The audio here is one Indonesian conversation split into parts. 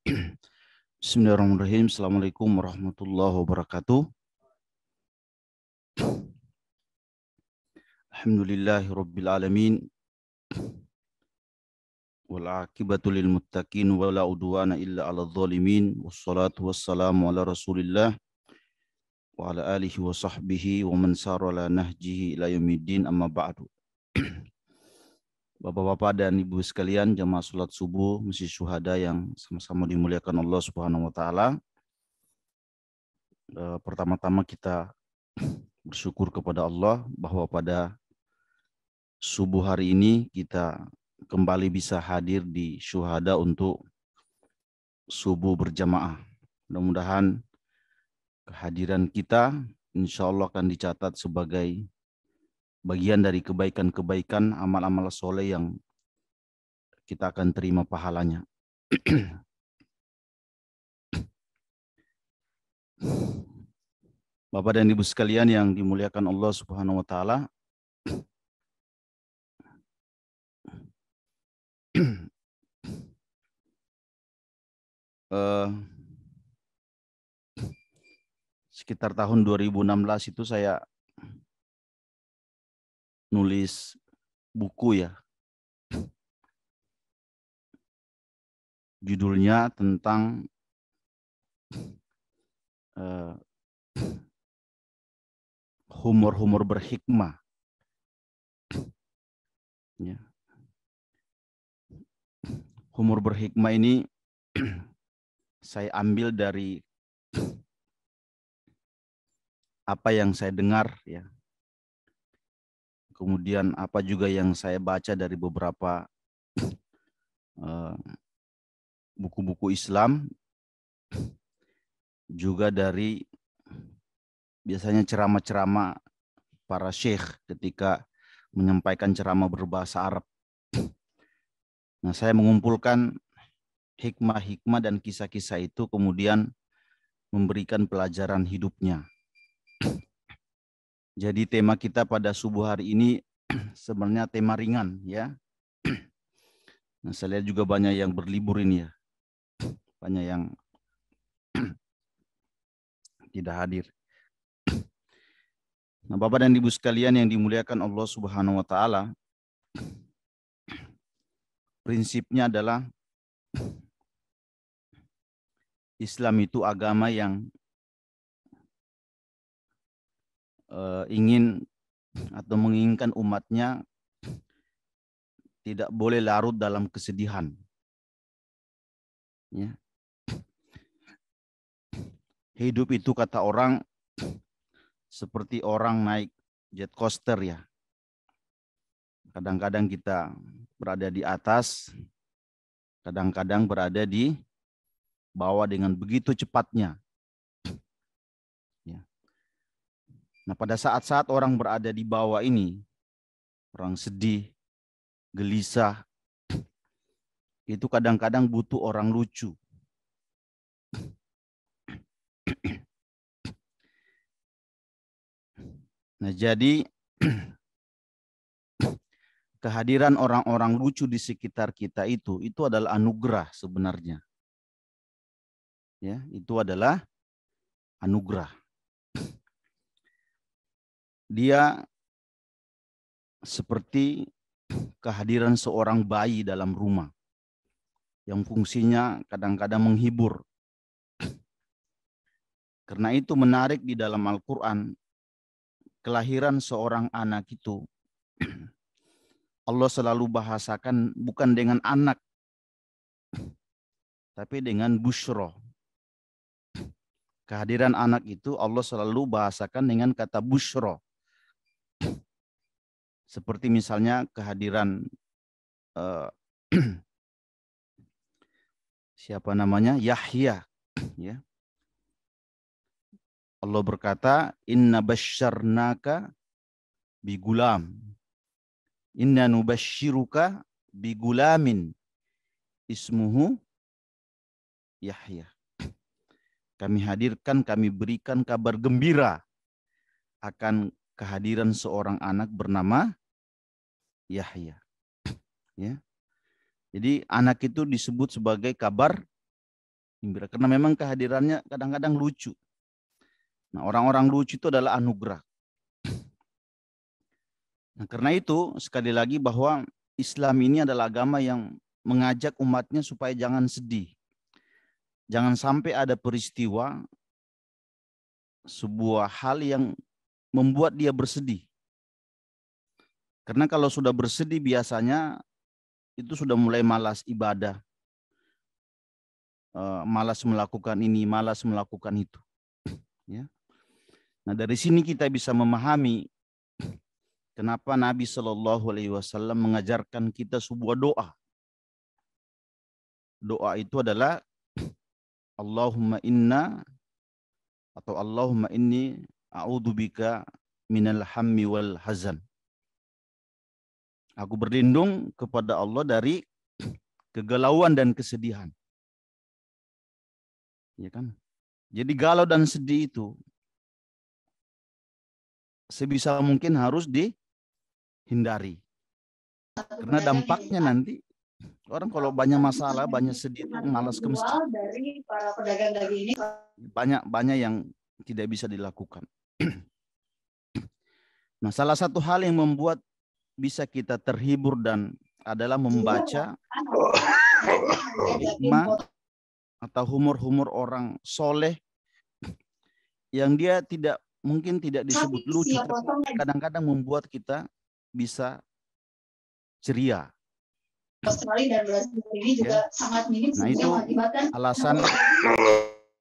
Bismillahirrahmanirrahim. Assalamualaikum warahmatullahi wabarakatuh. Alhamdulillahi rabbil alamin. Wal aqibatu lil muttaqin wa la udwana illa 'alal zalimin. Wassalatu wassalamu ala Rasulillah wa ala alihi wa sahbihi wa man sara ala nahjihi ila yaumiddin, amma ba'du. Bapak-bapak dan ibu sekalian, jamaah salat subuh Masjid Syuhada yang sama-sama dimuliakan Allah Subhanahu wa taala. Pertama-tama kita bersyukur kepada Allah bahwa pada subuh hari ini kita kembali bisa hadir di Syuhada untuk subuh berjamaah. Mudah-mudahan kehadiran kita insya Allah akan dicatat sebagai bagian dari kebaikan-kebaikan, amal-amal soleh yang kita akan terima pahalanya. Bapak dan Ibu sekalian yang dimuliakan Allah Subhanahu wa taala. Sekitar tahun 2016 itu saya nulis buku ya. Judulnya tentang humor-humor berhikmah. Ya. Humor berhikmah ini saya ambil dari apa yang saya dengar ya. Kemudian apa juga yang saya baca dari beberapa buku-buku Islam, juga dari biasanya ceramah-ceramah para syekh ketika menyampaikan ceramah berbahasa Arab. Nah, saya mengumpulkan hikmah-hikmah dan kisah-kisah itu, kemudian memberikan pelajaran hidupnya. Jadi tema kita pada subuh hari ini sebenarnya tema ringan ya. Nah, saya lihat juga banyak yang berlibur ini ya. Banyak yang tidak hadir. Nah, Bapak dan Ibu sekalian yang dimuliakan Allah Subhanahu wa taala, prinsipnya adalah Islam itu agama yang ingin atau menginginkan umatnya tidak boleh larut dalam kesedihan. Ya. Hidup itu kata orang seperti orang naik jet coaster ya. Kadang-kadang kita berada di atas, kadang-kadang berada di bawah dengan begitu cepatnya. Ya. Nah, pada saat-saat orang berada di bawah ini, orang sedih, gelisah, itu kadang-kadang butuh orang lucu. Nah, jadi kehadiran orang-orang lucu di sekitar kita itu adalah anugerah sebenarnya. Ya, itu adalah anugerah. Dia seperti kehadiran seorang bayi dalam rumah yang fungsinya kadang-kadang menghibur. Karena itu menarik di dalam Al-Quran, kelahiran seorang anak itu Allah selalu bahasakan bukan dengan anak, tapi dengan busyra. Kehadiran anak itu Allah selalu bahasakan dengan kata busyra. Seperti misalnya kehadiran siapa namanya? Yahya. Ya. Allah berkata, inna basyarnaka bigulam. Inna nubasyiruka bigulamin. Ismuhu Yahya. Kami hadirkan, kami berikan kabar gembira akan kehadiran seorang anak bernama Yahya. Ya. Jadi anak itu disebut sebagai kabar Karena memang kehadirannya kadang-kadang lucu. Nah, orang-orang lucu itu adalah anugerah. Nah, karena itu sekali lagi bahwa Islam ini adalah agama yang mengajak umatnya supaya jangan sedih. Jangan sampai ada peristiwa, sebuah hal yang membuat dia bersedih. Karena kalau sudah bersedih biasanya itu sudah mulai malas ibadah. Malas melakukan ini, malas melakukan itu. Ya. Nah, dari sini kita bisa memahami kenapa Nabi Shallallahu Alaihi Wasallam mengajarkan kita sebuah doa. Doa itu adalah Allahumma inna atau Allahumma inni a'udzubika minal hammi wal hazan. Aku berlindung kepada Allah dari kegalauan dan kesedihan. Ya kan? Jadi galau dan sedih itu sebisa mungkin harus dihindari. Karena dampaknya nanti orang kalau banyak masalah, banyak sedih itu malas ke masjid. Banyak yang tidak bisa dilakukan. Nah, salah satu hal yang membuat bisa kita terhibur dan adalah membaca hikmah atau humor-humor orang soleh yang dia mungkin tidak disebut lucu, tapi kadang-kadang membuat kita bisa ceria. Ya. Nah, itu alasan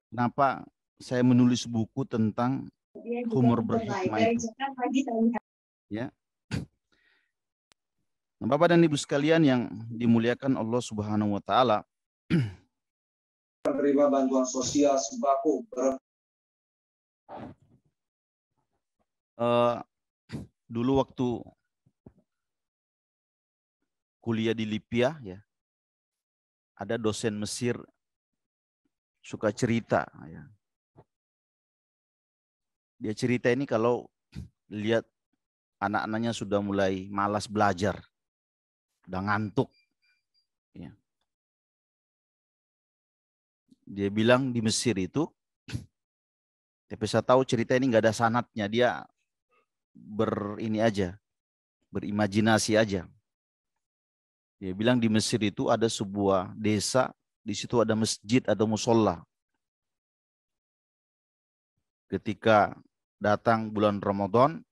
kenapa saya menulis buku tentang humor berhikmah itu. Ya. Nah, Bapak dan Ibu sekalian yang dimuliakan Allah Subhanahu wa taala, menerima bantuan sosial sembako dulu waktu kuliah di Libya, ya, ada dosen Mesir suka cerita, ya. Dia cerita ini kalau lihat anak-anaknya sudah mulai malas belajar, udah ngantuk, ya. Dia bilang di Mesir itu, tapi saya tahu cerita ini nggak ada sanadnya, dia berimajinasi aja. Dia bilang di Mesir itu ada sebuah desa, di situ ada masjid, ada musola. Ketika datang bulan Ramadan,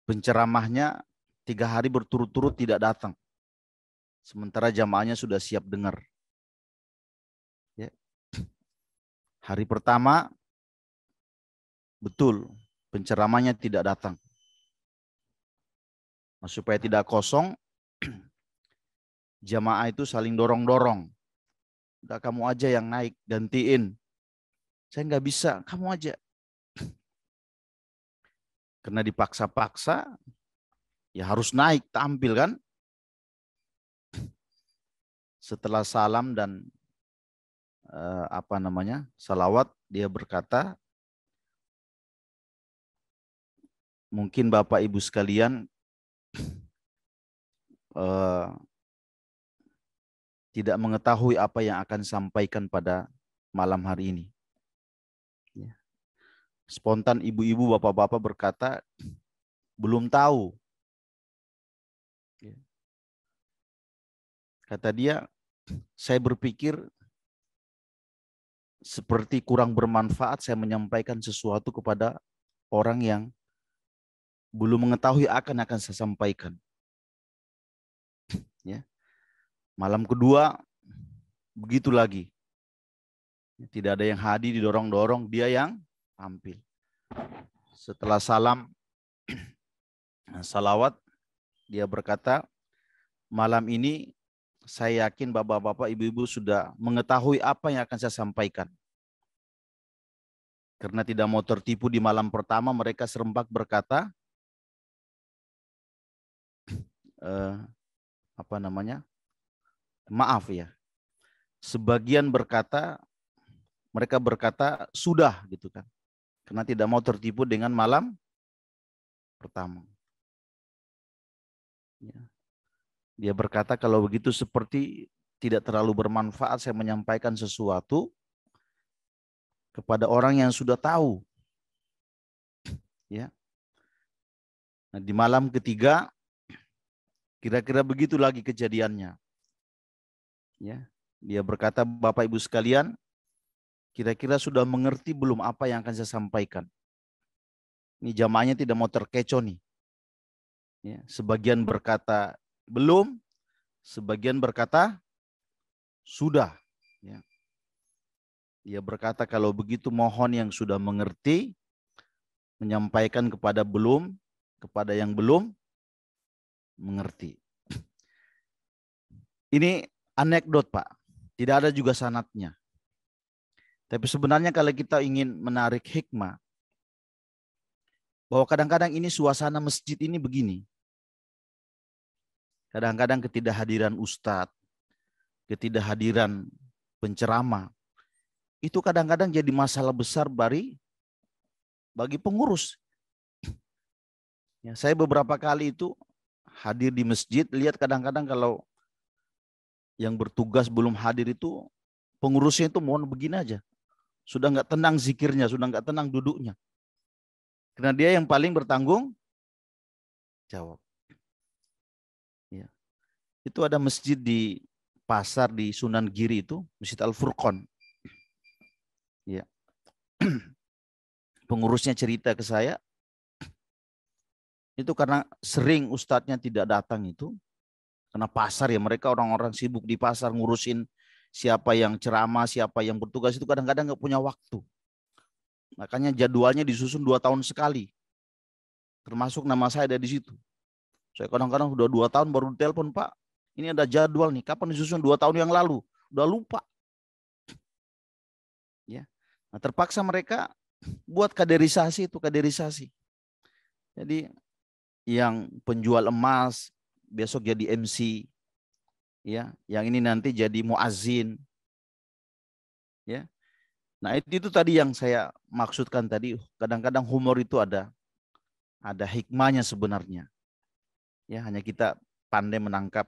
penceramahnya 3 hari berturut-turut tidak datang. Sementara jamaahnya sudah siap dengar. Ya. Hari pertama, betul, penceramahnya tidak datang. Nah, supaya tidak kosong, jamaah itu saling dorong-dorong. Udah kamu aja yang naik, gantiin. Saya nggak bisa, kamu aja. Karena dipaksa-paksa, ya harus naik, tampil kan. Setelah salam dan salawat, dia berkata, mungkin Bapak Ibu sekalian tidak mengetahui apa yang akan sampaikan pada malam hari ini. Ya. Spontan ibu-ibu, bapak-bapak berkata, belum tahu. Ya. Kata dia, saya berpikir seperti kurang bermanfaat saya menyampaikan sesuatu kepada orang yang belum mengetahui akan saya sampaikan. Ya. Malam kedua, begitu lagi. Tidak ada yang hadir, didorong-dorong, dia yang tampil. Setelah salam, salawat, dia berkata, malam ini saya yakin bapak-bapak, ibu-ibu sudah mengetahui apa yang akan saya sampaikan. Karena tidak mau tertipu di malam pertama, mereka serempak berkata, maaf ya. Sebagian mereka berkata sudah gitu kan. Karena tidak mau tertipu dengan malam pertama. Ya. Dia berkata kalau begitu seperti tidak terlalu bermanfaat saya menyampaikan sesuatu kepada orang yang sudah tahu. Ya. Nah, di malam ketiga kira-kira begitu lagi kejadiannya. Ya. Dia berkata, Bapak Ibu sekalian, kira-kira sudah mengerti belum apa yang akan saya sampaikan? Ini jamaahnya tidak mau terkecoh nih. Ya. Sebagian berkata belum, sebagian berkata sudah. Ya. Dia berkata kalau begitu mohon yang sudah mengerti menyampaikan kepada yang belum mengerti. Ini anekdot Pak, tidak ada juga sanadnya. Tapi sebenarnya kalau kita ingin menarik hikmah, bahwa kadang-kadang ini suasana masjid ini begini. Kadang-kadang ketidakhadiran ustadz, ketidakhadiran penceramah, itu kadang-kadang jadi masalah besar bagi pengurus. Ya, saya beberapa kali itu hadir di masjid, lihat kadang-kadang kalau yang bertugas belum hadir itu, pengurusnya itu mohon begini aja. Sudah nggak tenang zikirnya, sudah nggak tenang duduknya. Karena dia yang paling bertanggung jawab. Ya. Itu ada masjid di pasar di Sunan Giri itu, Masjid Al-Furqon. Ya. Pengurusnya cerita ke saya, itu karena sering ustadznya tidak datang itu, karena pasar ya, mereka orang-orang sibuk di pasar ngurusin siapa yang ceramah, siapa yang bertugas, itu kadang-kadang nggak punya waktu. Makanya jadwalnya disusun 2 tahun sekali. Termasuk nama saya ada di situ. Saya kadang-kadang sudah 2 tahun baru ditelepon, Pak, ini ada jadwal nih, kapan disusun 2 tahun yang lalu? Udah lupa. Ya. Nah, terpaksa mereka buat kaderisasi itu, kaderisasi. Jadi yang penjual emas besok jadi MC, ya, yang ini nanti jadi muazzin, ya. Nah itu tadi yang saya maksudkan tadi, kadang-kadang humor itu ada hikmahnya sebenarnya, ya, hanya kita pandai menangkap.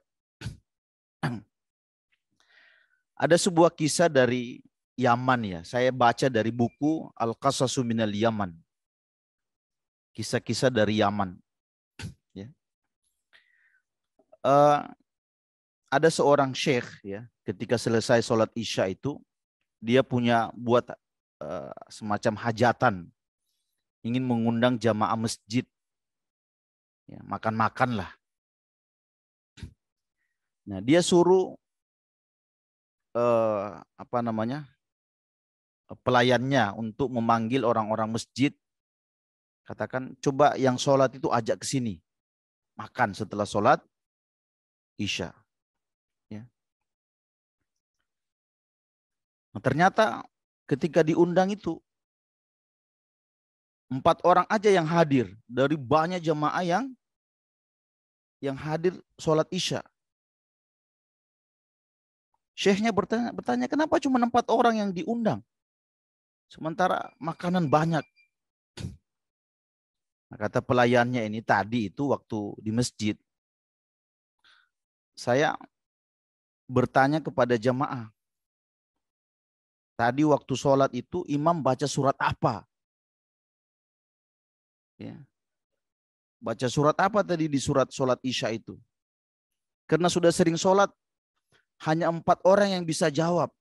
Ada sebuah kisah dari Yaman ya, saya baca dari buku Al-Qasasu Minal Yaman, kisah-kisah dari Yaman. Ya. Ada seorang syekh ya, ketika selesai sholat isya itu dia punya buat semacam hajatan, ingin mengundang jamaah masjid, ya, makan-makan lah. Nah dia suruh pelayannya untuk memanggil orang-orang masjid, katakan coba yang sholat itu ajak ke sini makan setelah sholat isya. Ya. Nah, ternyata ketika diundang itu 4 orang aja yang hadir dari banyak jamaah yang hadir sholat isya. Syekhnya bertanya kenapa cuma 4 orang yang diundang, sementara makanan banyak. Nah, kata pelayannya ini, tadi itu waktu di masjid saya bertanya kepada jamaah, tadi waktu sholat itu imam baca surat apa? Ya. Baca surat apa tadi di surat sholat isya itu? Karena sudah sering sholat, hanya 4 orang yang bisa jawab.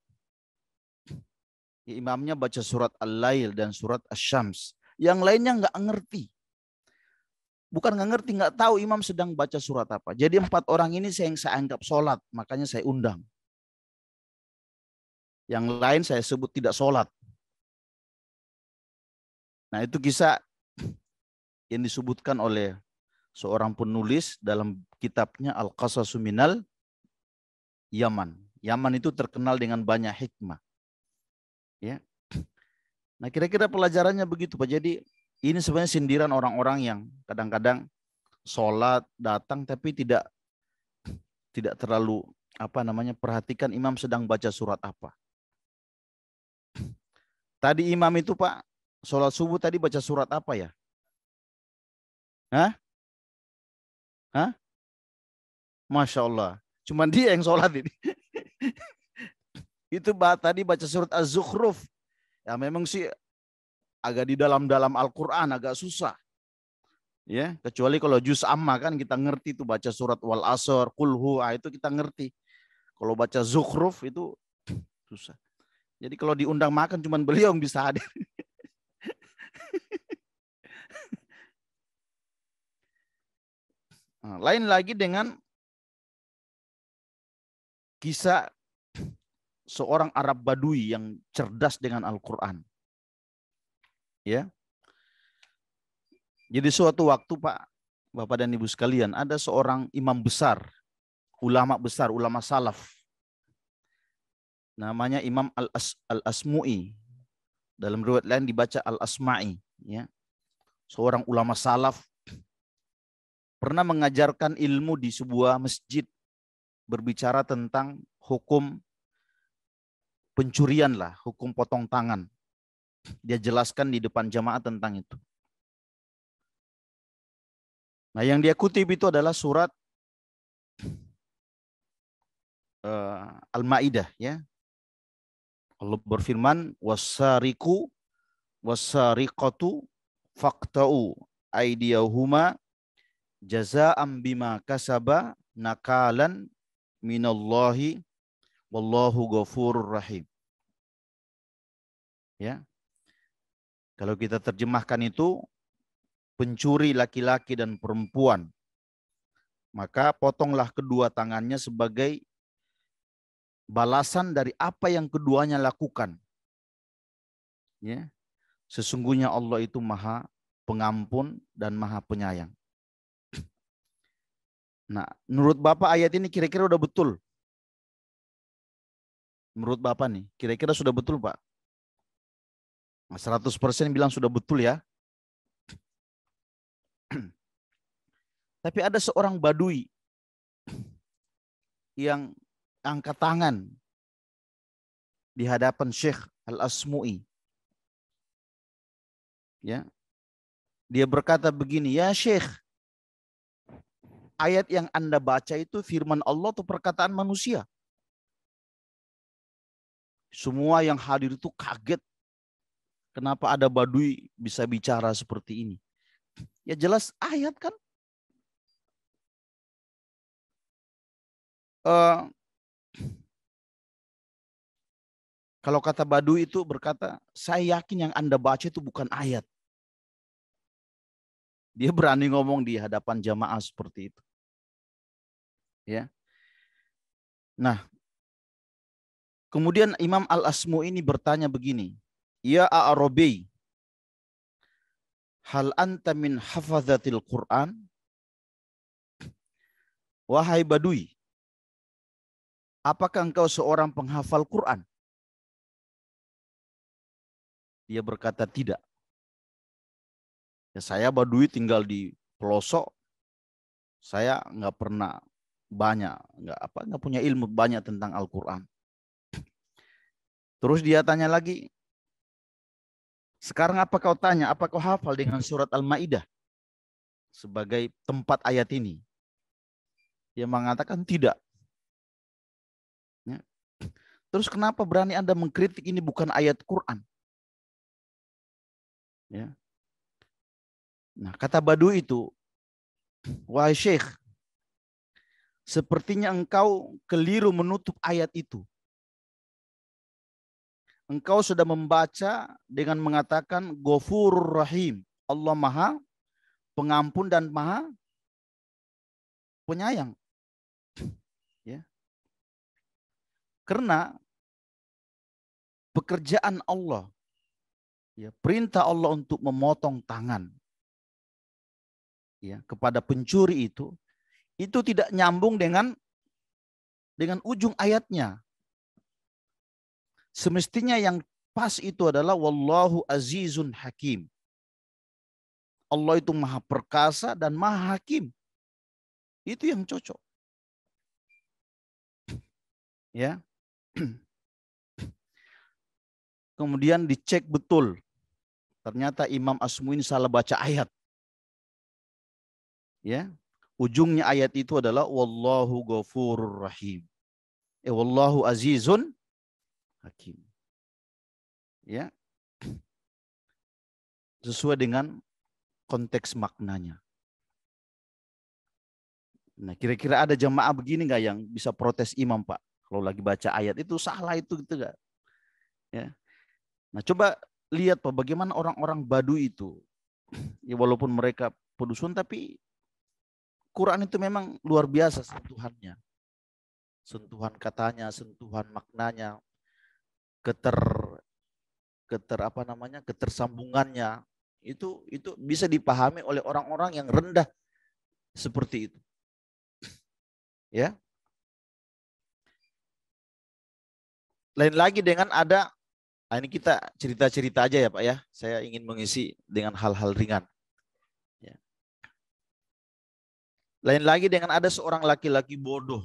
Ya, imamnya baca surat Al-Lail dan surat Asy-Syams. Yang lainnya nggak ngerti. Bukan nggak ngerti, nggak tahu imam sedang baca surat apa. Jadi 4 orang ini yang saya anggap sholat, makanya saya undang. Yang lain saya sebut tidak sholat. Nah itu kisah yang disebutkan oleh seorang penulis dalam kitabnya Al-Qasasu Minal Yaman. Yaman itu terkenal dengan banyak hikmah. Ya. Nah kira-kira pelajarannya begitu Pak. Jadi ini sebenarnya sindiran orang-orang yang kadang-kadang sholat datang tapi tidak terlalu perhatikan imam sedang baca surat apa. Tadi imam itu Pak, sholat subuh tadi baca surat apa ya? Hah? Masya Allah. Cuman dia yang sholat ini. Itu tadi baca surat Az-Zukhruf. Ya memang sih agak di dalam-dalam Al-Quran, agak susah. Ya, kecuali kalau juz amma kan kita ngerti tuh baca surat Wal Asr, Qul Huwa itu kita ngerti. Kalau baca Zukhruf itu susah. Jadi kalau diundang makan cuman beliau yang bisa hadir. Nah, lain lagi dengan kisah seorang Arab Badui yang cerdas dengan Al-Quran. Ya. Jadi suatu waktu Pak, Bapak dan Ibu sekalian, ada seorang imam besar, ulama salaf. Namanya Imam Al-Asmu'i. Dalam riwayat lain dibaca Al-Asma'i. Ya. Seorang ulama salaf pernah mengajarkan ilmu di sebuah masjid berbicara tentang hukum pencurian lah, hukum potong tangan. Dia jelaskan di depan jamaah tentang itu. Nah, yang dia kutip itu adalah surat Al-Maidah, ya. Allah berfirman, "Was-sariqu was-sariqatu faqta'u aydiyahuma jazaa'an bima kasaba nakalan minallahi wallahu ghafurur rahim." Ya. Kalau kita terjemahkan itu, pencuri laki-laki dan perempuan, maka potonglah kedua tangannya sebagai balasan dari apa yang keduanya lakukan. Ya. Sesungguhnya Allah itu Maha Pengampun dan Maha Penyayang. Nah, menurut Bapak ayat ini kira-kira udah betul? Menurut Bapak nih, kira-kira sudah betul Pak? Nah, 100% bilang sudah betul ya. Tapi ada seorang badui yang angkat tangan di hadapan Syekh Al-Asmu'i. Ya. Dia berkata begini, "Ya Syekh, ayat yang Anda baca itu firman Allah atau perkataan manusia?" Semua yang hadir itu kaget. Kenapa ada badui bisa bicara seperti ini? Ya jelas ayat kan. Kalau kata badui itu berkata, "Saya yakin yang Anda baca itu bukan ayat." Dia berani ngomong di hadapan jamaah seperti itu. Ya. Nah, kemudian Imam Al-Asmu ini bertanya begini, "Ya A'rabi, hal anta min hafadzatil Quran?" Wahai badui, apakah engkau seorang penghafal Quran? Dia berkata, "Tidak. Ya, saya badui tinggal di pelosok. Saya nggak pernah nggak punya ilmu banyak tentang Al-Quran." Terus dia tanya lagi, "Sekarang apa kau tanya? Apa kau hafal dengan surat Al-Maidah sebagai tempat ayat ini?" Dia mengatakan tidak. Ya. Terus kenapa berani Anda mengkritik ini bukan ayat Quran? Ya. Nah, kata badui itu, "Wahai Syekh, sepertinya engkau keliru menutup ayat itu. Engkau sudah membaca dengan mengatakan Ghafurur Rahim. Allah Maha Pengampun dan Maha Penyayang." Ya. Karena pekerjaan Allah, ya, perintah Allah untuk memotong tangan, ya, kepada pencuri itu tidak nyambung dengan ujung ayatnya. Semestinya yang pas itu adalah wallahu azizun hakim. Allah itu maha perkasa dan maha hakim. Itu yang cocok. Ya. Kemudian dicek betul. Ternyata Imam Asmu ini salah baca ayat. Ya. Ujungnya ayat itu adalah wallahu ghafurur rahim. Wallahu azizun hakim. Ya. Sesuai dengan konteks maknanya. Nah, kira-kira ada jamaah begini nggak yang bisa protes imam, Pak? Kalau lagi baca ayat itu salah itu gitu nggak? Ya. Nah, coba lihat Pak, bagaimana orang-orang Baduy itu. Ya, walaupun mereka pedusun, tapi Quran itu memang luar biasa sentuhannya. Sentuhan katanya, sentuhan maknanya, ketersambungannya itu bisa dipahami oleh orang-orang yang rendah seperti itu. Ya. Lain lagi dengan ada, ini kita cerita-cerita aja ya Pak ya. Saya ingin mengisi dengan hal-hal ringan. Ya. Lain lagi dengan ada seorang laki-laki bodoh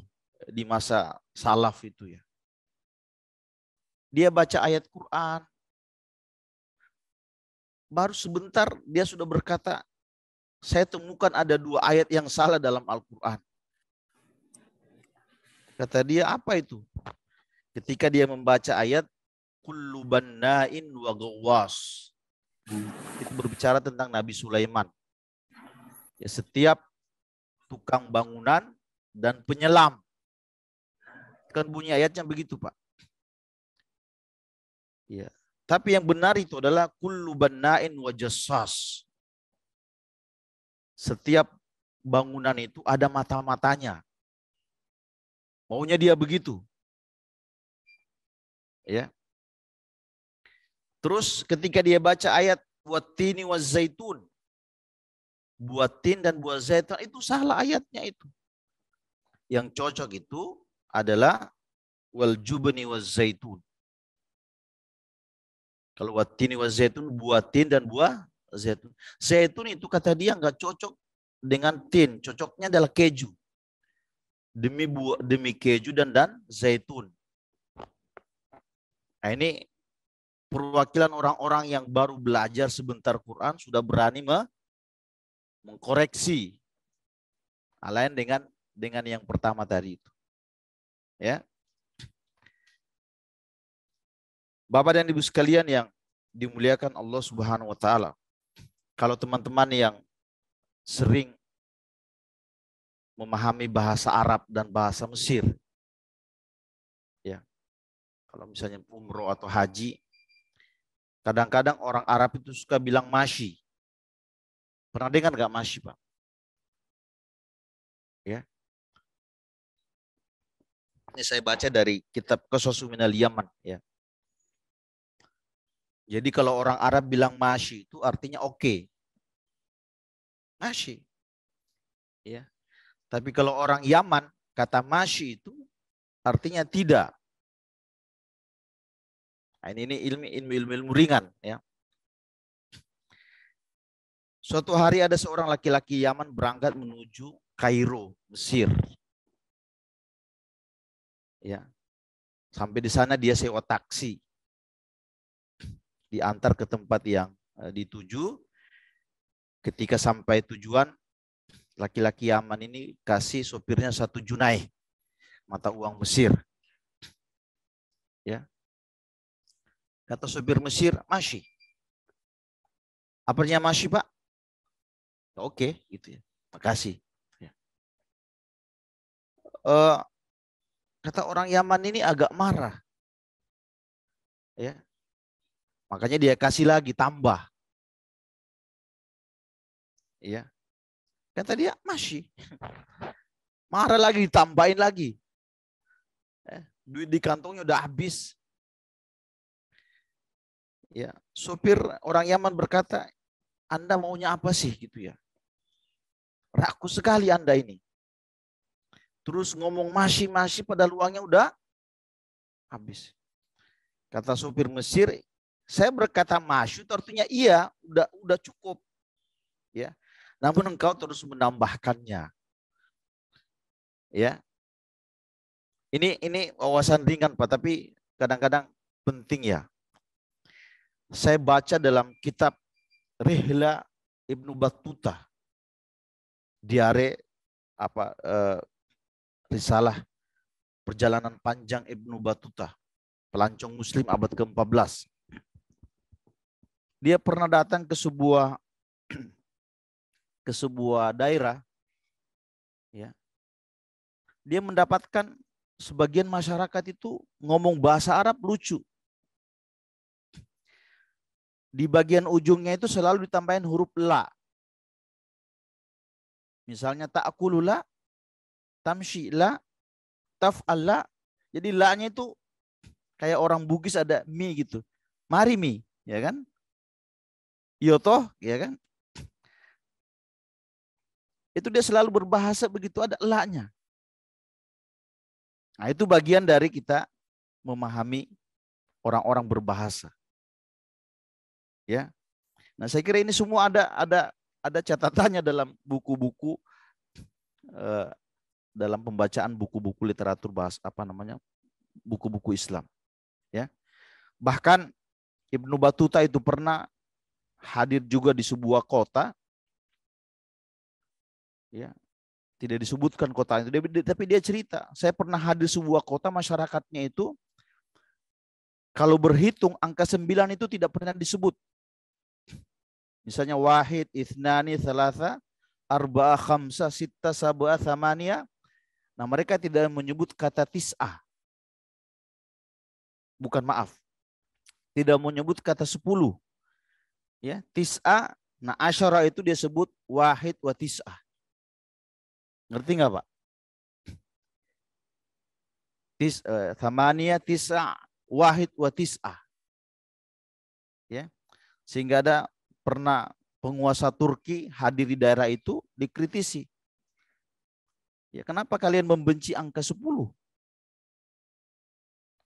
di masa salaf itu ya. Dia baca ayat Quran. Baru sebentar dia sudah berkata, saya temukan ada 2 ayat yang salah dalam Al-Quran. Kata dia, apa itu? Ketika dia membaca ayat kullu banna'in wa ghawwas. Itu berbicara tentang Nabi Sulaiman. Ya, setiap tukang bangunan dan penyelam. Kan bunyi ayatnya begitu, Pak. Ya. Tapi yang benar itu adalah kullu banna'in wa jassas. Setiap bangunan itu ada mata-matanya. Maunya dia begitu. Ya. Terus ketika dia baca ayat wattini wazzaitun, buat tin dan buat zaitun, itu salah ayatnya itu. Yang cocok itu adalah wal jubni wazzaitun. Kalau wattini wazzaitun, buat tin dan buah zaitun. Zaitun itu kata dia nggak cocok dengan tin, cocoknya adalah keju. Demi keju dan zaitun. Nah, ini perwakilan orang-orang yang baru belajar sebentar Quran sudah berani mengkoreksi. Lain dengan yang pertama tadi itu. Ya. Bapak dan Ibu sekalian yang dimuliakan Allah Subhanahu wa taala. Kalau teman-teman yang sering memahami bahasa Arab dan bahasa Mesir, ya. Kalau misalnya umroh atau haji, kadang-kadang orang Arab itu suka bilang masyi. Pernah dengar nggak masyi, Pak? Ya. Ini saya baca dari kitab Qasasun Minal Yaman, ya. Jadi kalau orang Arab bilang masyi itu artinya oke. Masyi. Ya. Tapi kalau orang Yaman kata masyi itu artinya tidak. Nah, ini ilmu ringan ya. Suatu hari ada seorang laki-laki Yaman berangkat menuju Kairo, Mesir. Ya. Sampai di sana dia sewa taksi. Diantar ke tempat yang dituju. Ketika sampai tujuan, laki-laki Yaman ini kasih sopirnya 1 junai mata uang Mesir. Ya. Kata sopir Mesir, masyi. Apanya masyi, Pak? Oke, gitu ya. Makasih. Ya. Kata orang Yaman ini agak marah. Ya. Makanya dia kasih lagi, tambah. Ya. Kata dia, masyi. Marah lagi, ditambahin lagi. Duit di kantongnya udah habis. Ya, sopir orang Yaman berkata, Anda maunya apa sih gitu ya? Rakus sekali Anda ini. Terus ngomong masyi padahal uangnya udah habis. Kata sopir Mesir, saya berkata masyi itu artinya iya, udah cukup. Ya. Namun engkau terus menambahkannya. Ya. Ini wawasan ringan Pak, tapi kadang-kadang penting ya. Saya baca dalam kitab Rihla Ibnu Battuta, diare risalah perjalanan panjang Ibnu Battuta. pelancong Muslim abad ke-14. Dia pernah datang ke sebuah daerah, ya. Dia mendapatkan sebagian masyarakat itu ngomong bahasa Arab lucu. Di bagian ujungnya itu selalu ditambahin huruf la. Misalnya ta'kulu la, tamshi la, taf'al la. Jadi la-nya itu kayak orang Bugis ada mi gitu. Mari mi, ya kan? Yotoh, ya kan? Itu dia selalu berbahasa begitu ada la-nya. Nah, itu bagian dari kita memahami orang-orang berbahasa. Ya. Nah, saya kira ini semua ada catatannya dalam buku-buku dalam pembacaan buku-buku literatur bahasa buku-buku Islam, ya. Bahkan Ibnu Battuta itu pernah hadir juga di sebuah kota, ya. Tidak disebutkan kota itu, tapi dia cerita, saya pernah hadir di sebuah kota, masyarakatnya itu kalau berhitung angka 9 itu tidak pernah disebut. Misalnya wahid, ithnani, thalatha, arba'a, khamsa, sitta, sab'a, thamania. Nah, mereka tidak menyebut kata tis'ah. Bukan, maaf. Tidak menyebut kata 10. Ya, tis'ah, nah asyara itu dia sebut wahid wa tis'ah. Ngerti nggak, Pak? Thamania, tis'ah, wahid wa tis'ah. Ya. Sehingga ada pernah penguasa Turki hadir di daerah itu, dikritisi. Ya, kenapa kalian membenci angka 10?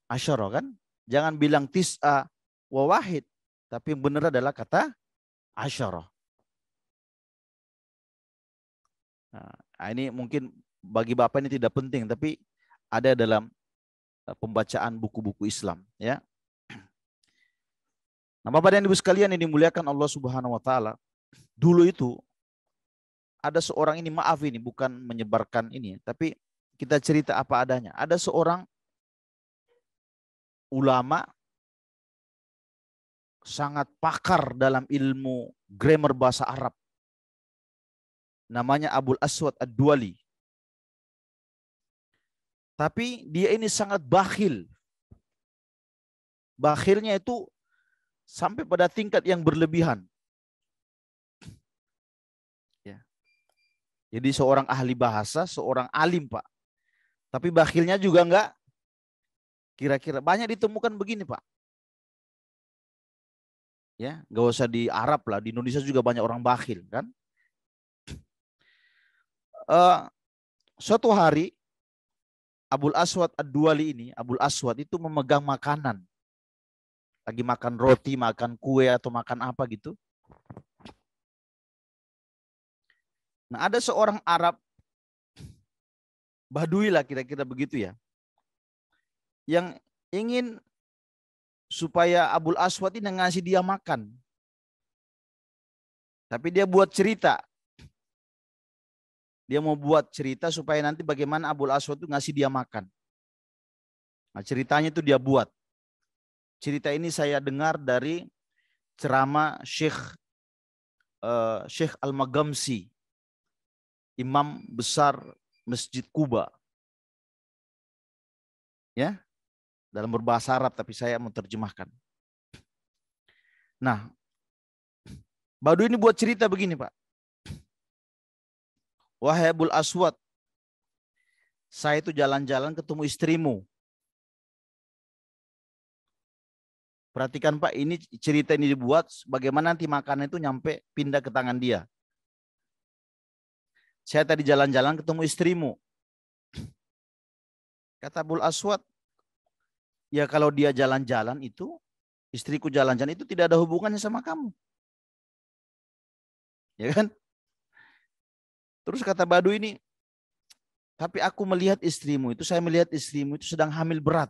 Asyara kan? Jangan bilang tis'a wa wahid, tapi yang benar adalah kata asyara. Nah, ini mungkin bagi Bapak ini tidak penting, tapi ada dalam pembacaan buku-buku Islam, ya. Nah, Bapak dan Ibu sekalian yang dimuliakan Allah Subhanahu wa taala, dulu itu ada seorang ini, maaf ini bukan menyebarkan ini, tapi kita cerita apa adanya. Ada seorang ulama sangat pakar dalam ilmu grammar bahasa Arab. Namanya Abul Aswad Ad-Duali. Tapi dia ini sangat bakhil. Bakhilnya itu sampai pada tingkat yang berlebihan. Ya. Jadi seorang ahli bahasa, seorang alim, Pak. Tapi bakhilnya juga enggak kira-kira. Banyak ditemukan begini, Pak. Ya, enggak usah di Arab lah, di Indonesia juga banyak orang bakhil, kan? Suatu hari Abul Aswad Ad-Duali ini, Abul Aswad itu memegang makanan. Lagi makan roti, makan kue, atau makan apa gitu. Nah, ada seorang Arab, Badui lah kira-kira begitu ya, yang ingin supaya Abul Aswad ini ngasih dia makan. Tapi dia buat cerita. Dia mau buat cerita supaya nanti bagaimana Abul Aswad itu ngasih dia makan. Nah, ceritanya itu dia buat. Cerita ini saya dengar dari ceramah Syekh Al-Maghamsi, imam besar Masjid Kuba. Ya, dalam berbahasa Arab, tapi saya menerjemahkan. Nah, Badui ini buat cerita begini, Pak. Wahai Abul Aswad, saya itu jalan-jalan ketemu istrimu. Perhatikan, Pak, ini cerita ini dibuat bagaimana nanti makanan itu nyampe pindah ke tangan dia. Saya tadi jalan-jalan ketemu istrimu. Kata Abul Aswad, ya kalau dia jalan-jalan itu, istriku jalan-jalan itu tidak ada hubungannya sama kamu. Ya kan? Terus kata Badui ini, tapi aku melihat istrimu itu, saya melihat istrimu itu sedang hamil berat.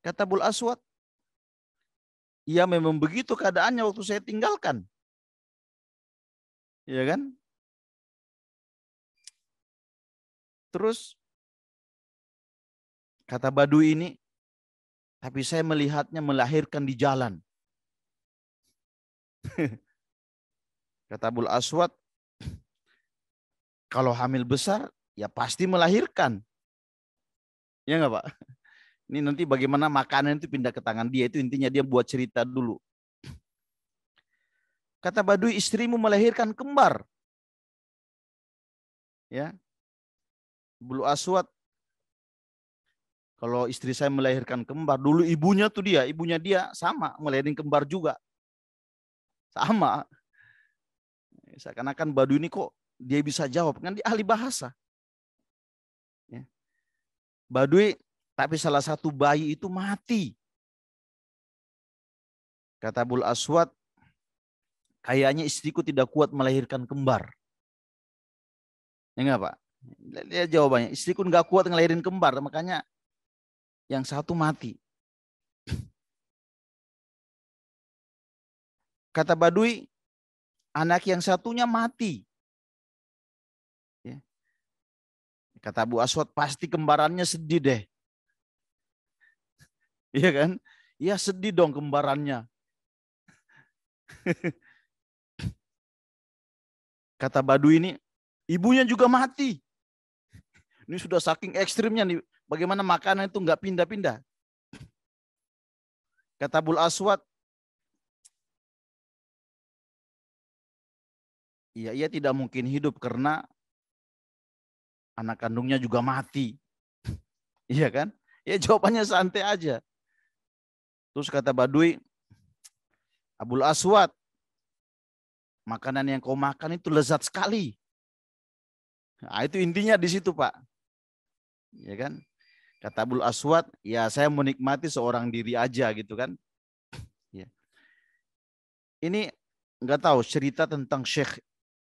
Kata Abul Aswad, ya memang begitu keadaannya waktu saya tinggalkan. Ya kan? Terus Kata Badui ini, tapi saya melihatnya melahirkan di jalan. Kata Abul Aswad, kalau hamil besar, ya pasti melahirkan. Ya enggak Pak? Ini nanti bagaimana makanan itu pindah ke tangan dia, itu intinya dia buat cerita dulu. Kata Badui, istrimu melahirkan kembar. Ya. Abul Aswad, kalau istri saya melahirkan kembar, dulu ibunya dia sama, melahirin kembar juga. Sama. Seakan-akan Badui ini kok dia bisa jawab, kan dia ahli bahasa. Ya. Badui, tapi salah satu bayi itu mati. Kata Abul Aswad, kayaknya istriku tidak kuat melahirkan kembar. Ya enggak Pak? Lihat jawabannya, istriku enggak kuat ngelahirin kembar, makanya yang satu mati. Kata Badui, anak yang satunya mati. Ya. Kata Abu Aswad, pasti kembarannya sedih deh. Iya kan? Iya sedih dong kembarannya. Kata Badui ini, ibunya juga mati. Ini sudah saking ekstrimnya nih, bagaimana makanan itu nggak pindah-pindah. Kata Abul Aswad, iya, ia tidak mungkin hidup karena anak kandungnya juga mati. Iya kan? Ya jawabannya santai aja. Terus kata Badui, Abul Aswad, makanan yang kau makan itu lezat sekali. Nah, itu intinya di situ Pak. Ya kan? Kata Abul Aswad, ya saya menikmati seorang diri aja gitu kan. Ya. Ini nggak tahu cerita tentang Syekh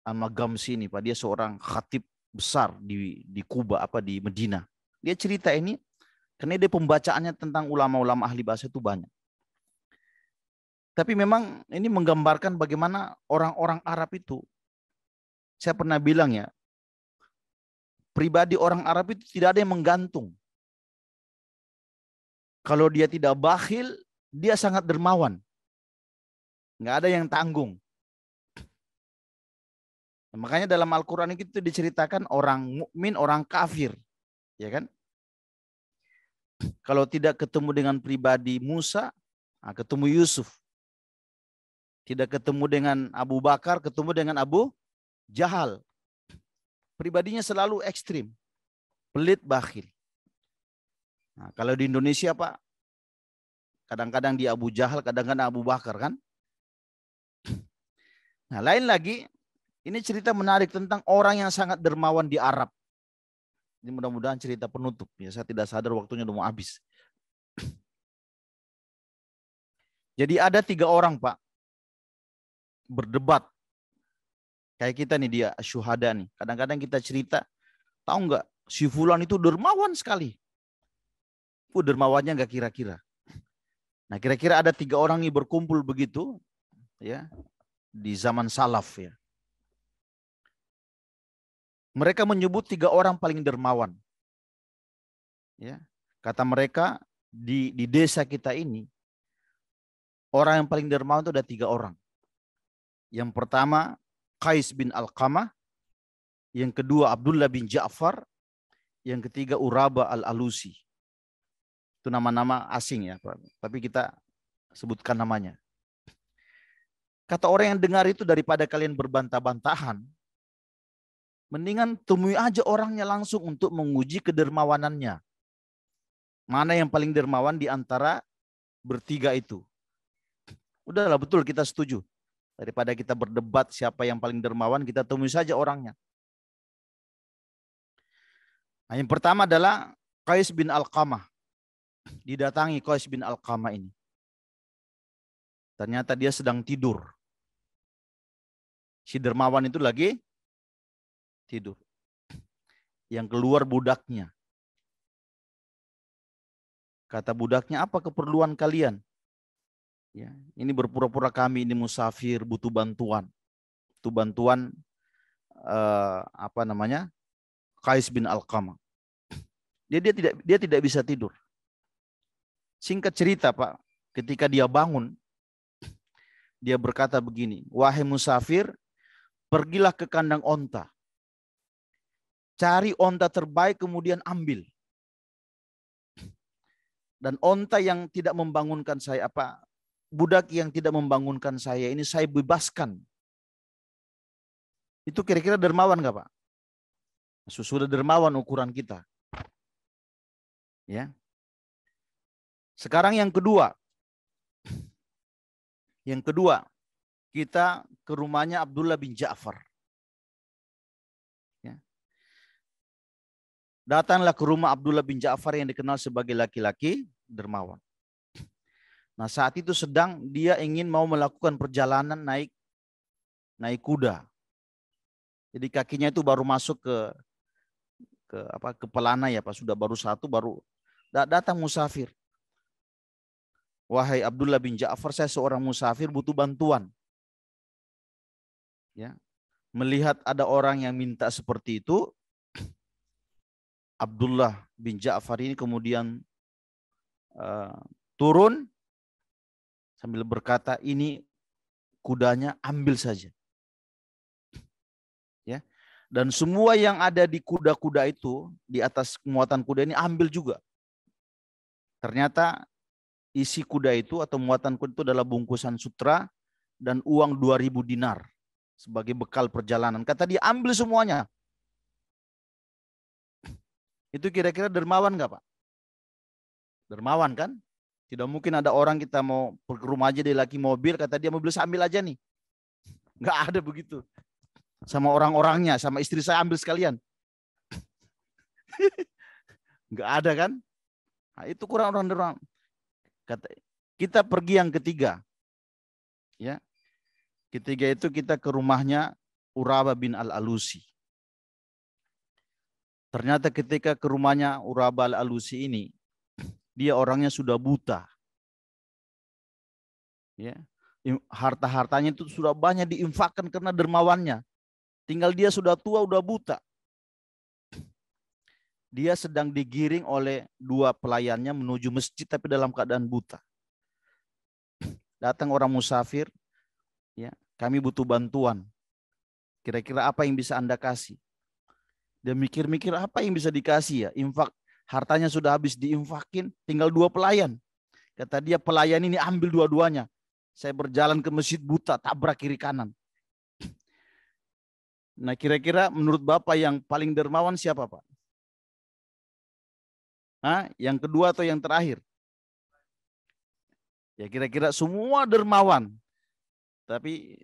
Al-Maghamsi ini Pak. Dia seorang khatib besar di Kuba di Medina. Dia cerita ini karena dia pembacaannya tentang ulama-ulama ahli bahasa itu banyak. Tapi memang ini menggambarkan bagaimana orang-orang Arab itu, saya pernah bilang ya, pribadi orang Arab itu tidak ada yang menggantung. Kalau dia tidak bakhil, dia sangat dermawan. Nggak ada yang tanggung. Nah, makanya dalam Al-Quran itu diceritakan orang mukmin, orang kafir. Ya kan? Kalau tidak ketemu dengan pribadi Musa, ketemu Yusuf. Tidak ketemu dengan Abu Bakar, ketemu dengan Abu Jahal. Pribadinya selalu ekstrim. Pelit, bakhil. Nah, kalau di Indonesia Pak, kadang-kadang di Abu Jahal, kadang-kadang Abu Bakar kan. Nah lain lagi, ini cerita menarik tentang orang yang sangat dermawan di Arab. Ini mudah-mudahan cerita penutup. Ya, saya tidak sadar waktunya udah mau habis. Jadi ada 3 orang Pak, berdebat. Kayak kita nih dia, syuhada nih. Kadang-kadang kita cerita, tahu nggak, si Fulan itu dermawan sekali. Dermawannya nggak kira-kira. Nah kira-kira ada 3 orang yang berkumpul begitu, ya, di zaman salaf ya. Mereka menyebut 3 orang paling dermawan. Ya, kata mereka di desa kita ini orang yang paling dermawan itu ada 3 orang. Yang pertama Qais bin Alqamah, yang kedua Abdullah bin Ja'far, yang ketiga Uraba al-Alusi. Itu nama-nama asing ya, tapi kita sebutkan namanya. Kata orang yang dengar itu, daripada kalian berbantah-bantahan, mendingan temui aja orangnya langsung untuk menguji kedermawanannya. Mana yang paling dermawan di antara bertiga itu. Udahlah, betul, kita setuju. Daripada kita berdebat siapa yang paling dermawan, kita temui saja orangnya. Nah, yang pertama adalah Qais bin Alqamah. Didatangi Qais bin Alqamah ini. Ternyata dia sedang tidur. Si dermawan itu lagi tidur. Yang keluar budaknya. Kata budaknya, apa keperluan kalian? Ya, ini berpura-pura kami ini musafir, butuh bantuan. Butuh bantuan Qais bin Alqamah. Dia tidak bisa tidur. Singkat cerita, Pak, ketika dia bangun, dia berkata begini, "Wahai musafir, pergilah ke kandang onta. Cari onta terbaik kemudian ambil. Dan onta yang tidak membangunkan saya, budak yang tidak membangunkan saya ini saya bebaskan." Itu kira-kira dermawan nggak, Pak? Sudah dermawan ukuran kita. Ya. Sekarang yang kedua. Yang kedua, kita ke rumahnya Abdullah bin Ja'far. Ya. Datanglah ke rumah Abdullah bin Ja'far yang dikenal sebagai laki-laki dermawan. Nah, saat itu sedang dia ingin mau melakukan perjalanan naik kuda. Jadi kakinya itu baru masuk ke pelana ya, Pak. Sudah baru satu, baru datang musafir. "Wahai Abdullah bin Ja'far, saya seorang musafir butuh bantuan." Ya. Melihat ada orang yang minta seperti itu, Abdullah bin Ja'far ini kemudian turun sambil berkata, "Ini kudanya, ambil saja." Ya. Dan semua yang ada di kuda-kuda itu, di atas muatan kuda ini ambil juga. Ternyata isi kuda itu atau muatan kuda itu adalah bungkusan sutra dan uang 2.000 dinar sebagai bekal perjalanan. Kata dia, ambil semuanya. Itu kira-kira dermawan nggak, Pak? Dermawan kan? Tidak mungkin ada orang kita mau ke rumah aja, dia lagi mobil, kata dia, mobil saya ambil aja nih. Nggak ada begitu. Sama orang-orangnya, sama istri saya ambil sekalian. Nggak ada kan? Nah, itu kurang orang dermawan. Kita pergi yang ketiga. Ya. Ketiga itu kita ke rumahnya Urabah bin Al-Alusi. Ternyata ketika ke rumahnya Urabah Al-Alusi ini, dia orangnya sudah buta. Ya. Harta-hartanya itu sudah banyak diinfakkan karena dermawannya. Tinggal dia sudah tua, udah buta. Dia sedang digiring oleh dua pelayannya menuju masjid tapi dalam keadaan buta. Datang orang musafir, ya, "Kami butuh bantuan. Kira-kira apa yang bisa Anda kasih?" Dia mikir-mikir apa yang bisa dikasih ya. Infak, hartanya sudah habis diinfakin, tinggal dua pelayan. Kata dia, "Pelayan ini ambil dua-duanya. Saya berjalan ke masjid buta, tabrak kiri kanan." Nah, kira-kira menurut Bapak yang paling dermawan siapa, Pak? Yang kedua atau yang terakhir? Ya kira-kira semua dermawan. Tapi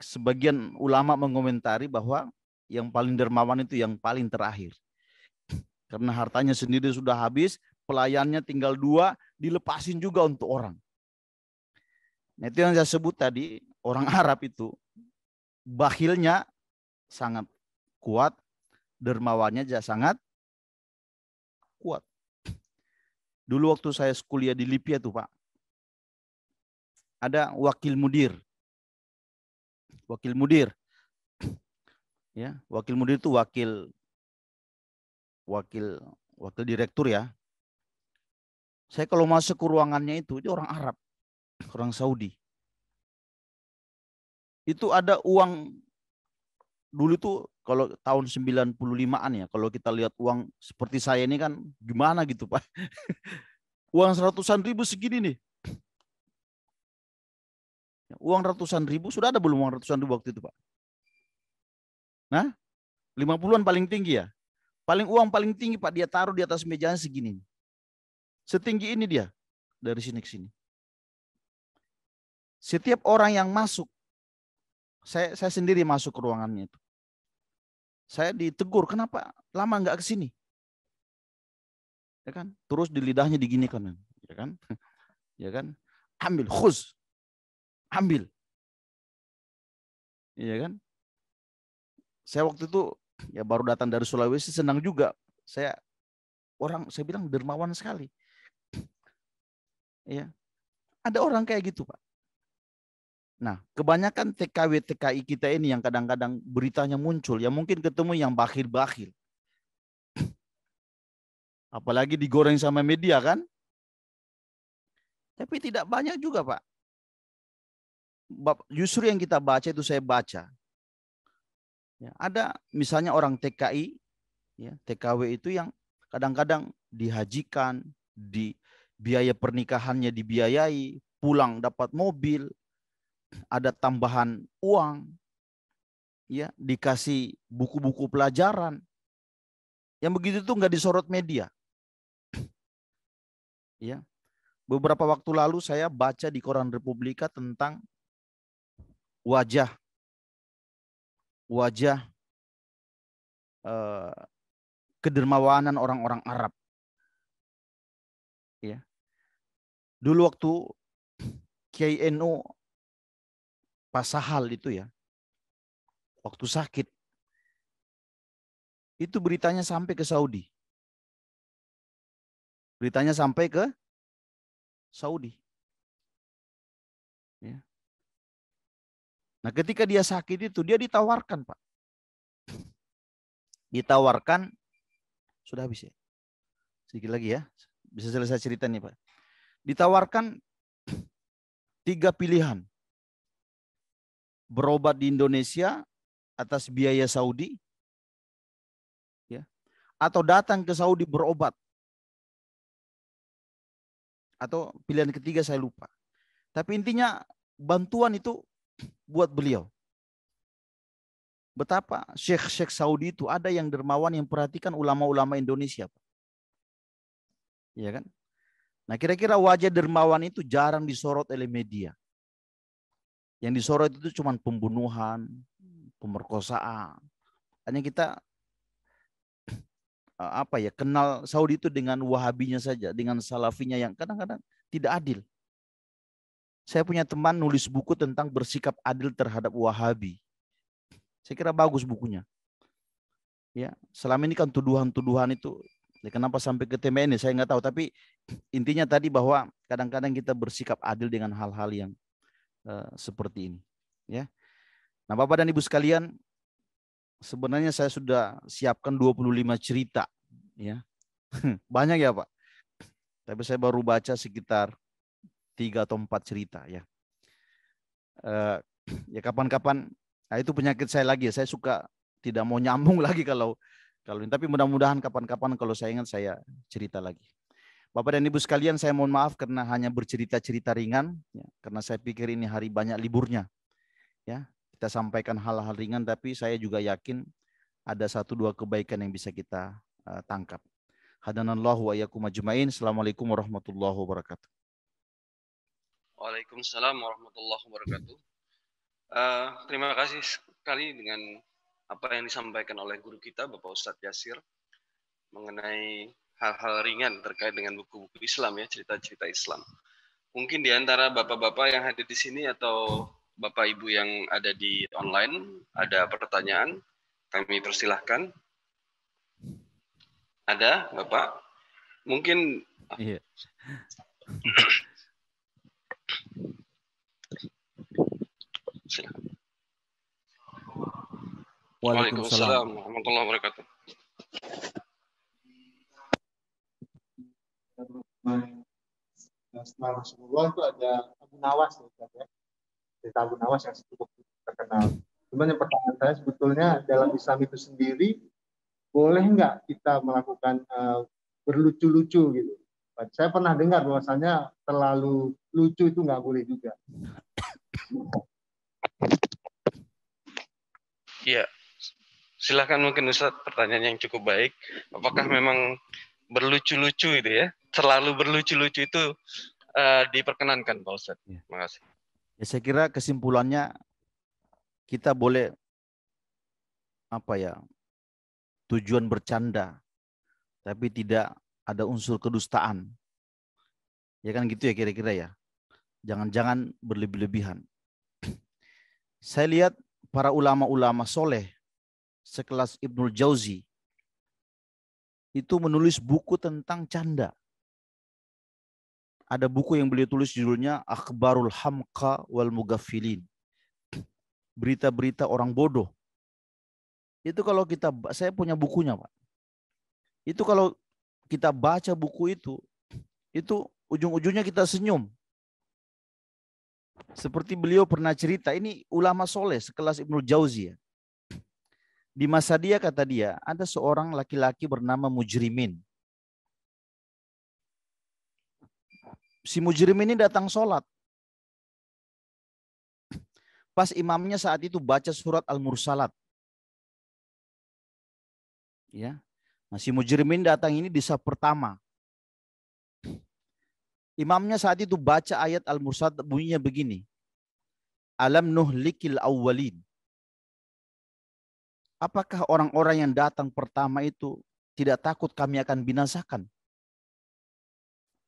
sebagian ulama mengomentari bahwa yang paling dermawan itu yang paling terakhir. Karena hartanya sendiri sudah habis, pelayannya tinggal dua, dilepasin juga untuk orang. Nah, itu yang saya sebut tadi, orang Arab itu bakhilnya sangat kuat, dermawannya juga sangat kuat. Dulu waktu saya kuliah di Libya tuh, Pak, ada wakil mudir. Wakil mudir. Ya, wakil mudir itu wakil direktur ya. Saya kalau masuk ke ruangannya itu, dia orang Arab, orang Saudi. Itu ada uang dulu tuh kalau tahun 95-an ya, kalau kita lihat uang seperti saya ini kan gimana gitu, Pak. Uang 100-an ribu segini nih. Uang ratusan ribu, sudah ada belum uang ratusan ribu waktu itu, Pak? Nah, 50-an paling tinggi ya. Uang paling tinggi, Pak, dia taruh di atas mejanya segini. Setinggi ini dia, dari sini ke sini. Setiap orang yang masuk, saya sendiri masuk ke ruangannya itu. Saya ditegur, "Kenapa lama nggak ke sini?" Ya kan? Terus di lidahnya diginikan, ya kan? Ya kan? "Ambil, khuz. Ambil." Iya kan? Saya waktu itu ya baru datang dari Sulawesi, senang juga. Saya bilang dermawan sekali. Ya. Ada orang kayak gitu, Pak. Nah, kebanyakan TKW TKI kita ini yang kadang-kadang beritanya muncul, ya mungkin ketemu yang bakhil-bakhil. Apalagi digoreng sama media kan. Tapi tidak banyak juga Pak. Justru yang kita baca itu saya baca. Ya, ada misalnya orang TKI, ya, TKW itu yang kadang-kadang dihajikan, di biaya pernikahannya dibiayai, pulang dapat mobil, ada tambahan uang, ya, dikasih buku-buku pelajaran. Yang begitu itu nggak disorot media. Ya, beberapa waktu lalu saya baca di koran Republika tentang wajah kedermawanan orang-orang Arab. Ya, dulu waktu Kiai NU Pasahal itu ya, waktu sakit, itu beritanya sampai ke Saudi. Beritanya sampai ke Saudi. Ya. Nah, ketika dia sakit itu, dia ditawarkan, Pak. Ditawarkan, sudah habis ya? Sedikit lagi ya, bisa selesai cerita nih, Pak. Ditawarkan 3 pilihan. Berobat di Indonesia atas biaya Saudi, ya, atau datang ke Saudi berobat. Atau pilihan ketiga saya lupa. Tapi intinya bantuan itu buat beliau. Betapa syekh-syekh Saudi itu ada yang dermawan yang perhatikan ulama-ulama Indonesia, Pak. Ya kan? Nah, kira-kira wajah dermawan itu jarang disorot oleh media. Yang disorot itu cuma pembunuhan, pemerkosaan. Hanya kita kenal Saudi itu dengan Wahabinya saja, dengan Salafinya yang kadang-kadang tidak adil. Saya punya teman nulis buku tentang bersikap adil terhadap Wahabi. Saya kira bagus bukunya. Ya, selama ini kan tuduhan-tuduhan itu, ya kenapa sampai ke tema ini saya nggak tahu. Tapi intinya tadi bahwa kadang-kadang kita bersikap adil dengan hal-hal yang seperti ini. Ya, nah Bapak dan Ibu sekalian, sebenarnya saya sudah siapkan 25 cerita. Ya, banyak ya Pak. Tapi saya baru baca sekitar 3 atau 4 cerita ya. Ya kapan-kapan, nah itu penyakit saya lagi ya. Saya suka tidak mau nyambung lagi kalau ini. Tapi mudah-mudahan kapan-kapan kalau saya ingat saya cerita lagi. Bapak dan Ibu sekalian, saya mohon maaf karena hanya bercerita-cerita ringan, ya, karena saya pikir ini hari banyak liburnya. Ya, kita sampaikan hal-hal ringan, tapi saya juga yakin ada 1-2 kebaikan yang bisa kita tangkap. Hadanallahu wa iyyakum ajmain. Assalamualaikum warahmatullahi wabarakatuh. Waalaikumsalam warahmatullahi wabarakatuh. Terima kasih sekali dengan apa yang disampaikan oleh guru kita, Bapak Ustadz Yasir, mengenai hal-hal ringan terkait dengan buku-buku Islam ya, cerita-cerita Islam. Mungkin di antara bapak-bapak yang hadir di sini atau bapak ibu yang ada di online ada pertanyaan, kami persilahkan. Ada, Bapak? Mungkin. Iya. Silakan. Waalaikumsalam warahmatullahi wabarakatuh. Setelah Rasulullah itu ada Abu Nawas ya. Cerita Abu Nawas yang cukup terkenal. Cuman yang pertanyaan saya sebetulnya dalam Islam itu sendiri boleh nggak kita melakukan berlucu-lucu gitu? Saya pernah dengar bahwasanya terlalu lucu itu nggak boleh juga. Iya, silakan mungkin Ustaz, pertanyaan yang cukup baik. Apakah memang berlucu-lucu itu ya? Terlalu berlucu-lucu itu diperkenankan Pak Ustaz? Ya. Terima kasih. Ya, saya kira kesimpulannya kita boleh tujuan bercanda, tapi tidak ada unsur kedustaan. Ya kan gitu ya kira-kira ya. Jangan-jangan berlebih-lebihan. Saya lihat para ulama-ulama soleh sekelas Ibnul Jauzi itu menulis buku tentang canda. Ada buku yang beliau tulis judulnya Akhbarul Hamqa wal Mugaffilin. Berita-berita orang bodoh. Itu kalau saya punya bukunya, Pak. Itu kalau kita baca buku itu ujung-ujungnya kita senyum. Seperti beliau pernah cerita, ini ulama soleh sekelas Ibnu Jauzi ya. Di masa dia, kata dia, ada seorang laki-laki bernama Mujrimin. Si Mujrimin ini datang sholat. Pas imamnya saat itu baca surat Al-Mursalat. Ya. Nah, si Mujrimin datang ini di saf pertama. Imamnya saat itu baca ayat Al-Mursalat, bunyinya begini. Alam nuhlikil awwalin. Apakah orang-orang yang datang pertama itu tidak takut kami akan binasakan?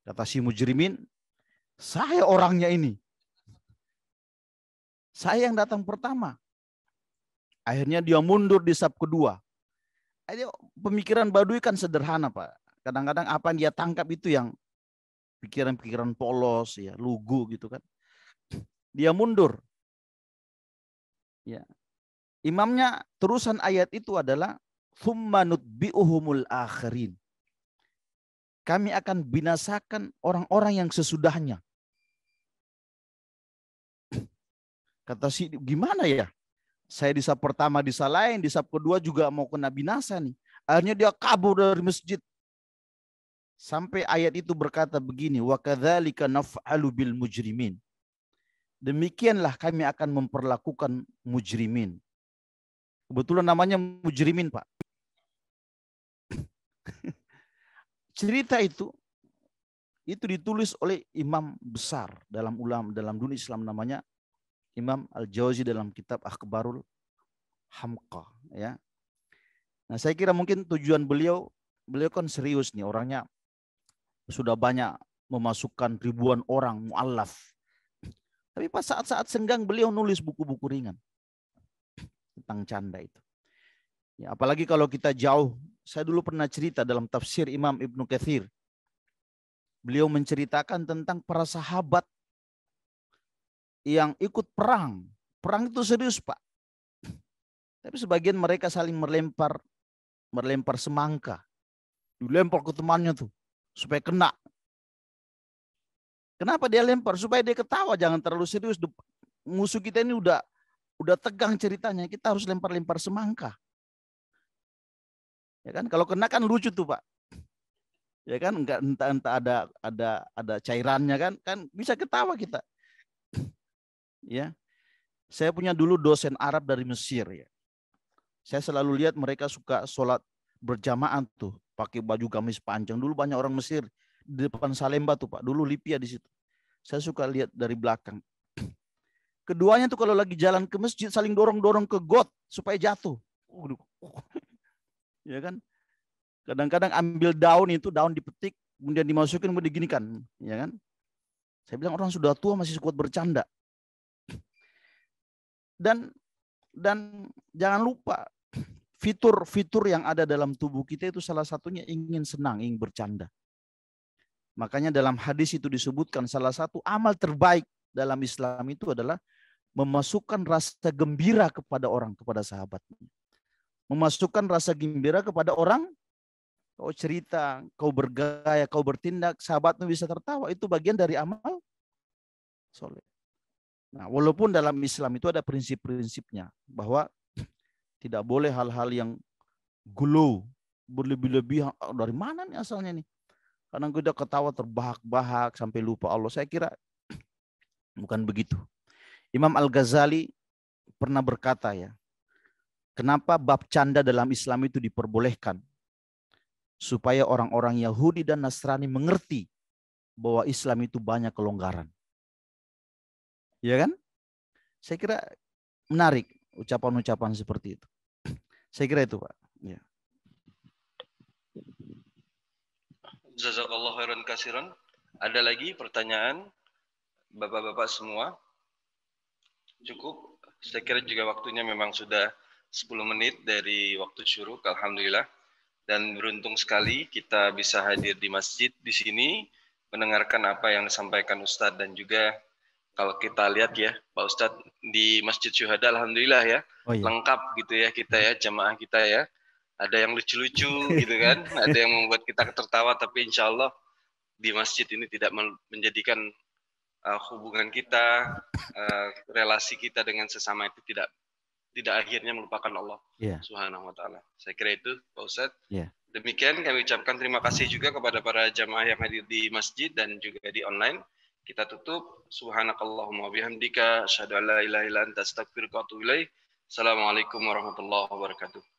Kata si Mujrimin, saya orangnya ini. Saya yang datang pertama. Akhirnya dia mundur di saf kedua. Pemikiran Baduy kan sederhana, Pak. Kadang-kadang apa yang dia tangkap itu yang pikiran-pikiran polos, ya, lugu gitu kan. Dia mundur. Ya. Imamnya terusan ayat itu adalah tsumma nutbi'uhumul akhirin. Kami akan binasakan orang-orang yang sesudahnya. Kata si, gimana ya? Saya di saf pertama disalahin, di saf kedua juga mau kena binasa nih. Akhirnya dia kabur dari masjid. Sampai ayat itu berkata begini, wa kadzalika naf'alu bil mujrimin. Demikianlah kami akan memperlakukan mujrimin. Kebetulan namanya Mujrimin, Pak. Cerita itu ditulis oleh imam besar dalam dunia Islam, namanya Imam Al-Jauzi dalam kitab Akhbarul Hamqa, ya. Nah, saya kira mungkin tujuan beliau kan serius nih, orangnya sudah banyak memasukkan ribuan orang mu'allaf. Tapi pas saat-saat senggang beliau nulis buku-buku ringan tentang canda itu. Ya, apalagi kalau kita jauh, saya dulu pernah cerita dalam tafsir Imam Ibnu Katsir. Beliau menceritakan tentang para sahabat yang ikut perang. Perang itu serius, Pak. Tapi sebagian mereka saling melempar semangka. Dilempar ke temannya tuh supaya kena. Kenapa dia lempar? Supaya dia ketawa, jangan terlalu serius. Musuh kita ini udah tegang ceritanya, kita harus lempar-lempar semangka. Ya kan, kalau kena kan lucu tuh, Pak. Ya kan, enggak entah ada cairannya kan bisa ketawa kita. Ya. Saya punya dulu dosen Arab dari Mesir ya. Saya selalu lihat mereka suka sholat berjamaah tuh, pakai baju gamis panjang. Dulu banyak orang Mesir di depan Salemba tuh, Pak. Dulu Lipia di situ. Saya suka lihat dari belakang. Keduanya tuh kalau lagi jalan ke masjid saling dorong-dorong ke got supaya jatuh. Ya kan? Kadang-kadang ambil daun dipetik, kemudian dimasukin, kemudian diginikan, ya kan? Saya bilang orang sudah tua masih kuat bercanda. Dan jangan lupa fitur yang ada dalam tubuh kita itu salah satunya ingin senang, ingin bercanda. Makanya dalam hadis itu disebutkan salah satu amal terbaik dalam Islam itu adalah memasukkan rasa gembira kepada sahabatnya. Memasukkan rasa gembira kepada orang. Kau cerita, kau bergaya, kau bertindak, sahabatmu bisa tertawa. Itu bagian dari amal soleh. Nah, walaupun dalam Islam itu ada prinsip-prinsipnya bahwa tidak boleh hal-hal yang gulu, berlebih-lebihan. Dari mana nih asalnya nih? Kadang kita ketawa terbahak-bahak sampai lupa Allah. Saya kira bukan begitu. Imam Al-Ghazali pernah berkata ya, kenapa bab canda dalam Islam itu diperbolehkan? Supaya orang-orang Yahudi dan Nasrani mengerti bahwa Islam itu banyak kelonggaran. Ya kan? Saya kira menarik ucapan-ucapan seperti itu. Saya kira itu, Pak. Ya. Jazakallahu khairan katsiran. Ada lagi pertanyaan Bapak-bapak semua? Cukup. Saya kira juga waktunya memang sudah 10 menit dari waktu syuruk, alhamdulillah. Dan beruntung sekali kita bisa hadir di masjid di sini, mendengarkan apa yang disampaikan Ustadz, dan juga kalau kita lihat ya, Pak Ustadz di Masjid Syuhada, alhamdulillah ya, lengkap gitu ya kita ya, jamaah kita ya. ada yang lucu-lucu gitu kan, ada yang membuat kita tertawa, tapi insya Allah di masjid ini tidak menjadikan hubungan kita, relasi kita dengan sesama itu tidak akhirnya melupakan Allah Subhanahu wa taala. Saya kira itu Pak Ustadz. Demikian kami ucapkan terima kasih juga kepada para jamaah yang hadir di masjid dan juga di online. Kita tutup. Subhanakallahumma bihamdika asyhadu an la ilaha illa anta astaghfiruka wa atubu ilaik. Assalamualaikum warahmatullahi wabarakatuh.